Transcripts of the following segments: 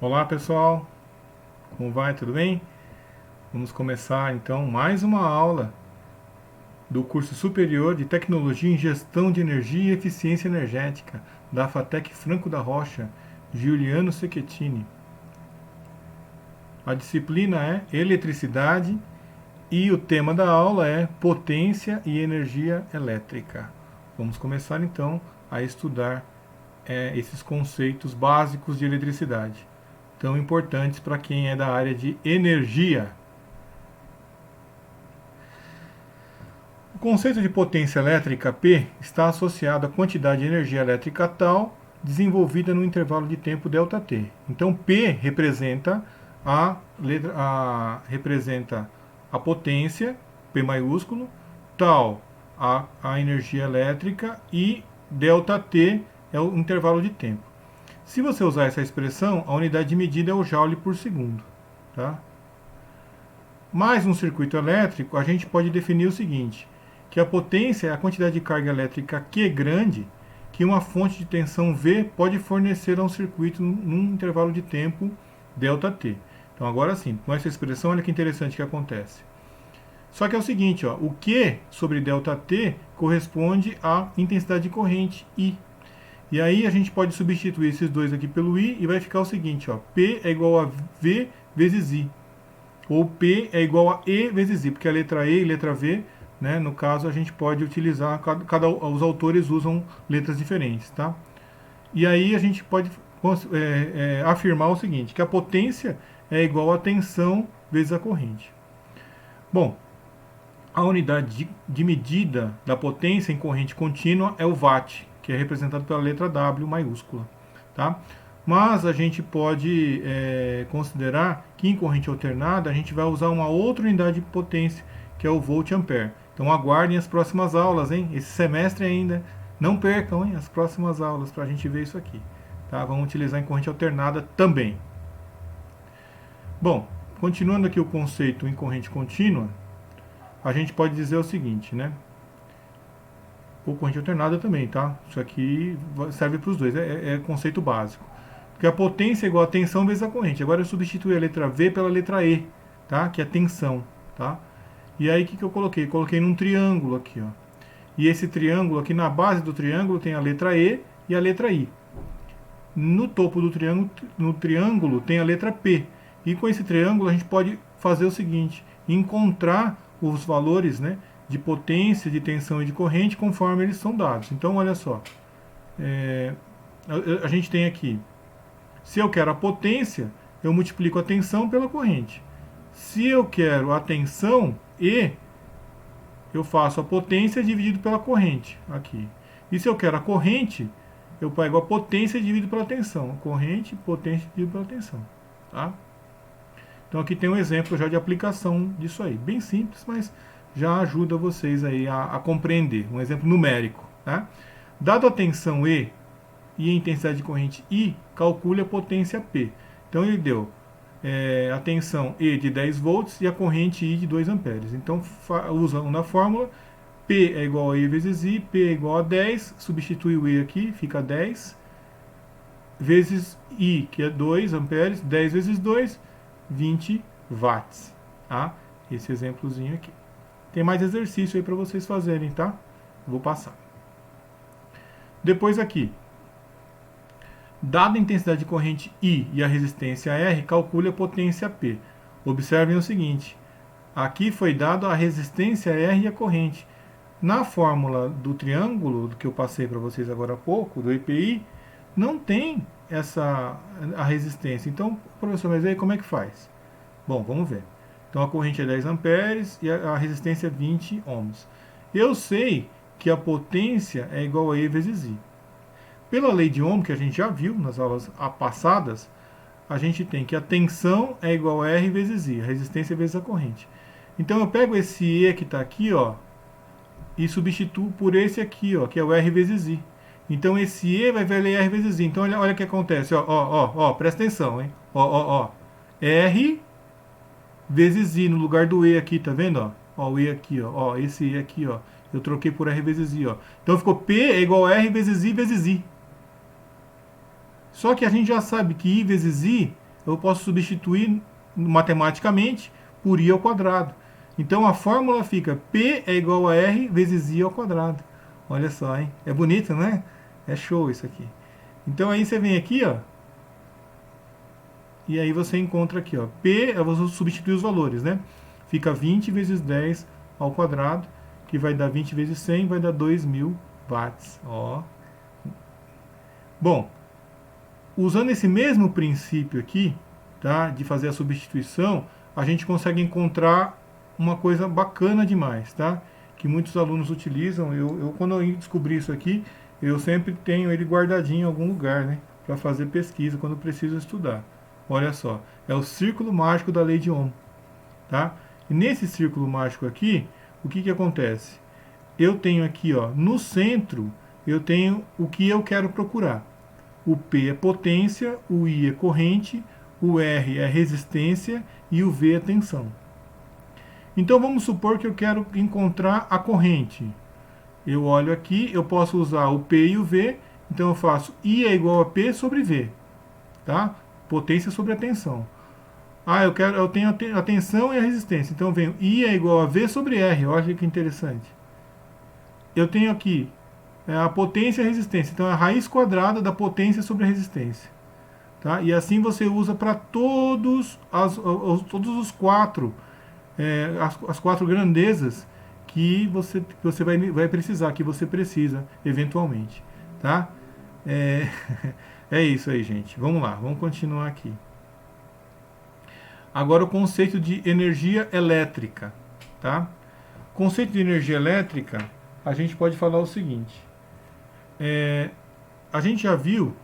Olá pessoal, como vai? Tudo bem? Vamos começar então mais uma aula do curso superior de Tecnologia em Gestão de Energia e Eficiência Energética da FATEC Franco da Rocha, Giuliano Cecchetini. A disciplina é Eletricidade e o tema da aula é Potência e Energia Elétrica. Vamos começar então a estudar esses conceitos básicos de eletricidade, tão importantes para quem é da área de energia. O conceito de potência elétrica P está associado à quantidade de energia elétrica tal desenvolvida no intervalo de tempo ΔT. Então P representa a potência, P maiúsculo, tal a energia elétrica e ΔT é o intervalo de tempo. Se você usar essa expressão, a unidade de medida é o joule por segundo. Tá? Mas no circuito elétrico, a gente pode definir o seguinte, que a potência é a quantidade de carga elétrica Q grande que uma fonte de tensão V pode fornecer a um circuito num intervalo de tempo ΔT. Então agora sim, com essa expressão, olha que interessante que acontece. Só que é o seguinte, ó, o Q sobre ΔT corresponde à intensidade de corrente I. E aí a gente pode substituir esses dois aqui pelo I e vai ficar o seguinte, ó, P é igual a V vezes I. Ou P é igual a E vezes I, porque a letra E e a letra V, né, no caso, a gente pode utilizar, os autores usam letras diferentes. Tá? E aí a gente pode afirmar o seguinte, que a potência é igual a tensão vezes a corrente. Bom, a unidade de medida da potência em corrente contínua é o watt, que é representado pela letra W maiúscula. Tá? Mas a gente pode considerar que em corrente alternada a gente vai usar uma outra unidade de potência, que é o volt-ampere. Então aguardem as próximas aulas, hein? Esse semestre ainda. Não percam, hein? As próximas aulas para a gente ver isso aqui. Tá? Vamos utilizar em corrente alternada também. Bom, continuando aqui o conceito em corrente contínua, a gente pode dizer o seguinte, né? Ou corrente alternada também, tá? Isso aqui serve para os dois, é conceito básico. Porque a potência é igual a tensão vezes a corrente. Agora eu substituí a letra V pela letra E, tá? Que é tensão, tá? E aí o que eu coloquei? Coloquei num triângulo aqui, ó. E esse triângulo aqui, na base do triângulo, tem a letra E e a letra I. No topo do triângulo, no triângulo tem a letra P. E com esse triângulo a gente pode fazer o seguinte, encontrar os valores, né, de potência, de tensão e de corrente conforme eles são dados. Então, olha só, a gente tem aqui, se eu quero a potência, eu multiplico a tensão pela corrente. Se eu quero a tensão E, eu faço a potência dividido pela corrente, aqui. E se eu quero a corrente, eu pego a potência dividido pela tensão. Corrente, potência dividido pela tensão. Tá? Então aqui tem um exemplo já de aplicação disso aí. Bem simples, mas já ajuda vocês aí a compreender. Um exemplo numérico. Tá? Dado a tensão E e a intensidade de corrente I, calcule a potência P. Então ele deu a tensão E de 10 volts e a corrente I de 2 amperes. Então usa na fórmula, P é igual a E vezes I, P é igual a 10, substitui o E aqui, fica 10, vezes I, que é 2 amperes, 10 vezes 2, 20 watts. Tá? Esse exemplozinho aqui. Tem mais exercício aí para vocês fazerem, tá? Vou passar. Depois aqui, dada a intensidade de corrente I e a resistência R, calcule a potência P. Observem o seguinte, aqui foi dado a resistência R e a corrente. Na fórmula do triângulo, que eu passei para vocês agora há pouco, do EPI, não tem a resistência. Então, professor, mas aí como é que faz? Bom, vamos ver. Então a corrente é 10 amperes e a resistência é 20 ohms. Eu sei que a potência é igual a E vezes I. Pela lei de Ohm, que a gente já viu nas aulas passadas, a gente tem que a tensão é igual a R vezes I, a resistência vezes a corrente. Então eu pego esse E que está aqui, ó, e substituo por esse aqui, ó, que é o R vezes I. Então esse E vai valer R vezes I. Então olha o que acontece, ó, presta atenção, hein? Ó. R vezes I no lugar do E aqui, tá vendo, ó? O E aqui, ó, esse E aqui, ó. Eu troquei por R vezes I, ó. Então ficou P é igual a R vezes I vezes I. Só que a gente já sabe que I vezes I eu posso substituir matematicamente por I ao quadrado. Então a fórmula fica P é igual a R vezes I ao quadrado. Olha só, hein? É bonito, né? É show isso aqui. Então aí você vem aqui, ó, e aí você encontra aqui, ó, P, eu vou substituir os valores, né? Fica 20 vezes 10 ao quadrado, que vai dar 20 vezes 100, vai dar 2.000 watts. Ó. Bom, usando esse mesmo princípio aqui, tá, de fazer a substituição, a gente consegue encontrar uma coisa bacana demais, tá? Que muitos alunos utilizam. Quando eu descobri isso aqui, eu sempre tenho ele guardadinho em algum lugar, né? Para fazer pesquisa quando preciso estudar. Olha só, é o círculo mágico da lei de Ohm, tá? E nesse círculo mágico aqui, o que acontece? Eu tenho aqui, ó, no centro, eu tenho o que eu quero procurar. O P é potência, o I é corrente, o R é resistência e o V é tensão. Então vamos supor que eu quero encontrar a corrente. Eu olho aqui, eu posso usar o P e o V, então eu faço I é igual a P sobre V, tá? Potência sobre a tensão. Ah, eu tenho a tensão e a resistência, então eu venho I é igual a V sobre R, olha que interessante. Eu tenho aqui a potência e a resistência, então é a raiz quadrada da potência sobre a resistência. Tá? E assim você usa para todos os quatro, as quatro grandezas que você vai precisar, que você precisa eventualmente. Tá? É isso aí, gente. Vamos lá, vamos continuar aqui. Agora o conceito de energia elétrica. Tá? O conceito de energia elétrica, a gente pode falar o seguinte. A gente já viu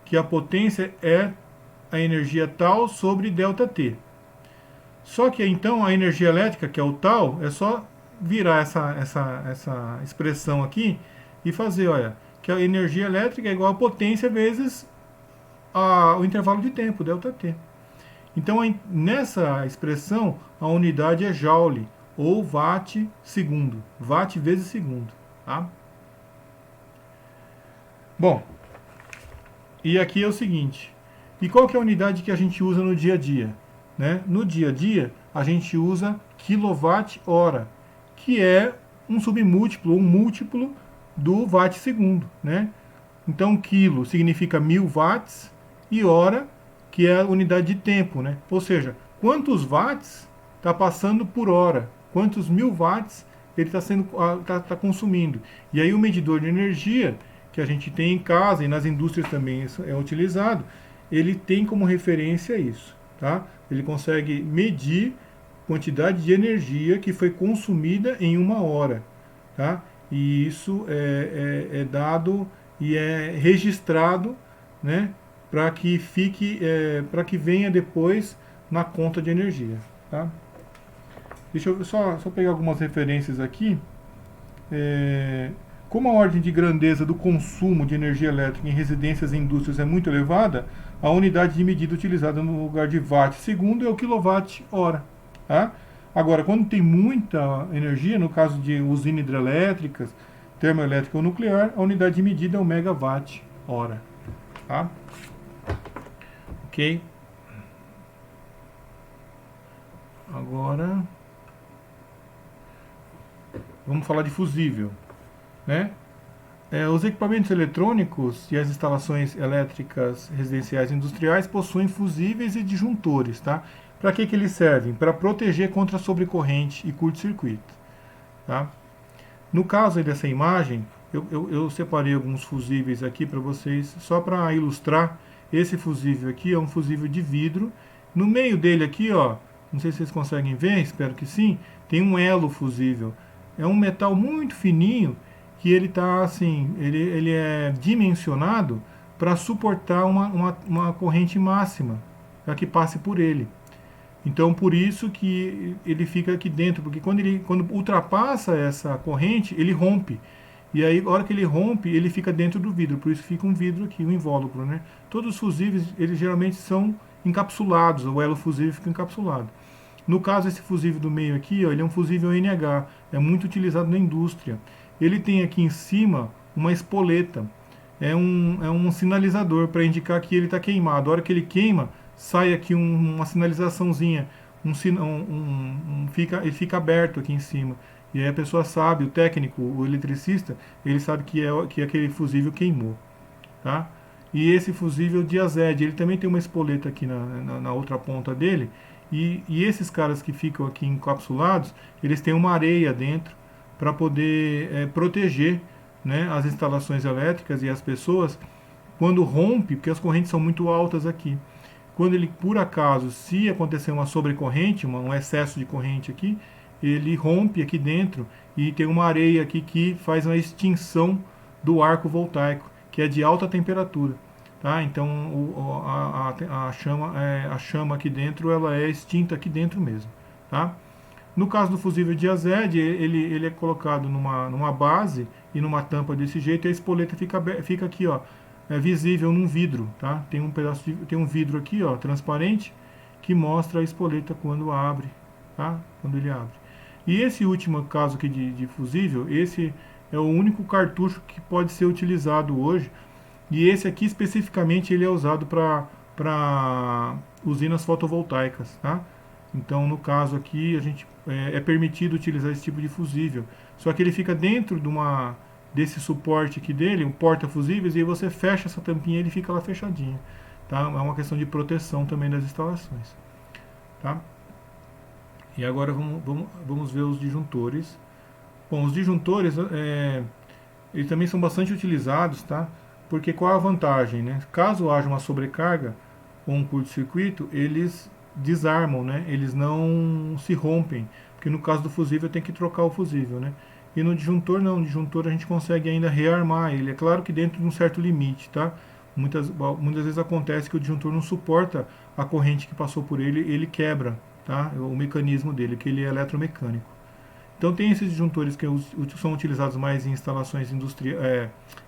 que a potência é a energia tal sobre ΔT. Só que então a energia elétrica, que é o tal, é só virar essa expressão aqui e fazer, olha, que a energia elétrica é igual a potência vezes o intervalo de tempo, ΔT. Então nessa expressão a unidade é joule ou watt segundo, watt vezes segundo, tá? Bom, e aqui é o seguinte, e qual que é a unidade que a gente usa no dia a dia? Né? No dia a dia, a gente usa quilowatt-hora, que é um submúltiplo, um múltiplo do watt segundo. Né? Então, quilo significa 1000 watts e hora, que é a unidade de tempo. Né? Ou seja, quantos watts está passando por hora, quantos 1000 watts ele está consumindo. E aí o medidor de energia que a gente tem em casa e nas indústrias também é utilizado, ele tem como referência isso, tá? Ele consegue medir a quantidade de energia que foi consumida em uma hora, tá? E isso é dado e é registrado, né? Para que para que venha depois na conta de energia, tá? Deixa eu só pegar algumas referências aqui. Como a ordem de grandeza do consumo de energia elétrica em residências e indústrias é muito elevada, a unidade de medida utilizada no lugar de watt segundo é o quilowatt-hora. Tá? Agora, quando tem muita energia, no caso de usina hidrelétricas, termoelétrica ou nuclear, a unidade de medida é o megawatt-hora. Tá? Ok? Agora, vamos falar de fusível. Né? Os equipamentos eletrônicos e as instalações elétricas residenciais e industriais possuem fusíveis e disjuntores. Tá? Para que eles servem? Para proteger contra sobrecorrente e curto-circuito. Tá? No caso dessa imagem, eu separei alguns fusíveis aqui para vocês, só para ilustrar. Esse fusível aqui é um fusível de vidro. No meio dele aqui, ó, não sei se vocês conseguem ver, espero que sim, tem um elo fusível. É um metal muito fininho, que ele tá assim, ele é dimensionado para suportar uma corrente máxima, para que passe por ele. Então, por isso que ele fica aqui dentro, porque quando ultrapassa essa corrente, ele rompe. E aí, a hora que ele rompe, ele fica dentro do vidro, por isso fica um vidro aqui, um invólucro, né? Todos os fusíveis, eles geralmente são encapsulados, o elo fusível fica encapsulado. No caso, esse fusível do meio aqui, ó, ele é um fusível NH, é muito utilizado na indústria. Ele tem aqui em cima uma espoleta, é um sinalizador para indicar que ele está queimado. A hora que ele queima, sai aqui uma sinalizaçãozinha, ele fica aberto aqui em cima. E aí a pessoa sabe, o técnico, o eletricista, ele sabe que aquele fusível queimou. Tá? E esse fusível Diazed, ele também tem uma espoleta aqui na outra ponta dele, e esses caras que ficam aqui encapsulados, eles têm uma areia dentro para poder proteger, né, as instalações elétricas e as pessoas quando rompe, porque as correntes são muito altas aqui. Quando ele, por acaso, se acontecer uma sobrecorrente, um excesso de corrente aqui, ele rompe aqui dentro e tem uma areia aqui que faz uma extinção do arco voltaico, que é de alta temperatura. Tá? Então a chama aqui dentro ela é extinta aqui dentro mesmo. Tá? No caso do fusível Diazed, ele é colocado numa base e numa tampa desse jeito, e a espoleta fica aqui, ó, visível num vidro. Tá? Tem um vidro aqui, ó, transparente, que mostra a espoleta quando abre. Tá? Quando ele abre. E esse último caso aqui de fusível, esse é o único cartucho que pode ser utilizado hoje. E esse aqui especificamente ele é usado para usinas fotovoltaicas, tá? Então no caso aqui a gente é permitido utilizar esse tipo de fusível. Só que ele fica dentro desse suporte aqui dele, um porta-fusíveis, e aí você fecha essa tampinha e ele fica lá fechadinho, tá? É uma questão de proteção também das instalações, tá? E agora vamos ver os disjuntores. Bom, os disjuntores eles também são bastante utilizados, tá? Porque qual é a vantagem, né? Caso haja uma sobrecarga ou um curto-circuito, eles desarmam, né? Eles não se rompem, porque no caso do fusível tem que trocar o fusível, né? E no disjuntor não, no disjuntor a gente consegue ainda rearmar ele, é claro que dentro de um certo limite, tá? Muitas vezes acontece que o disjuntor não suporta a corrente que passou por ele, ele quebra, tá? O mecanismo dele, que ele é eletromecânico. Então tem esses disjuntores que são utilizados mais em instalações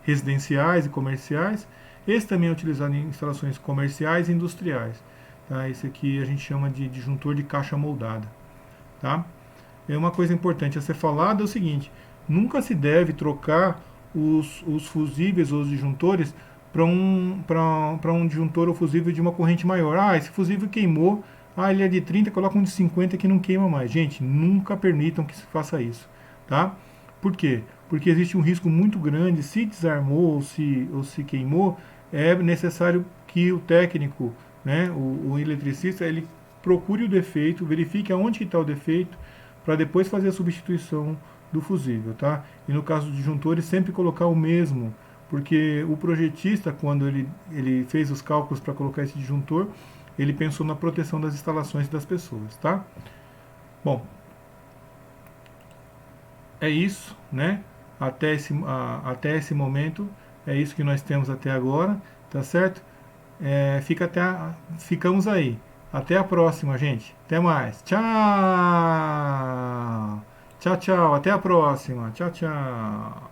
residenciais e comerciais. Esse também é utilizado em instalações comerciais e industriais. Tá? Esse aqui a gente chama de disjuntor de caixa moldada. Tá? É uma coisa importante a ser falada é o seguinte: nunca se deve trocar os fusíveis ou os disjuntores para um disjuntor ou fusível de uma corrente maior. Ah, esse fusível queimou. Ah, ele é de 30, coloca um de 50 que não queima mais. Gente, nunca permitam que se faça isso, tá? Por quê? Porque existe um risco muito grande, se desarmou ou se queimou, é necessário que o técnico, né, o eletricista, ele procure o defeito, verifique aonde está o defeito, para depois fazer a substituição do fusível, tá? E no caso de disjuntores, sempre colocar o mesmo, porque o projetista, quando ele fez os cálculos para colocar esse disjuntor, ele pensou na proteção das instalações das pessoas, tá? Bom, é isso, né? Até esse momento, é isso que nós temos até agora, tá certo? Ficamos aí. Até a próxima, gente. Até mais. Tchau! Tchau, tchau. Até a próxima. Tchau, tchau.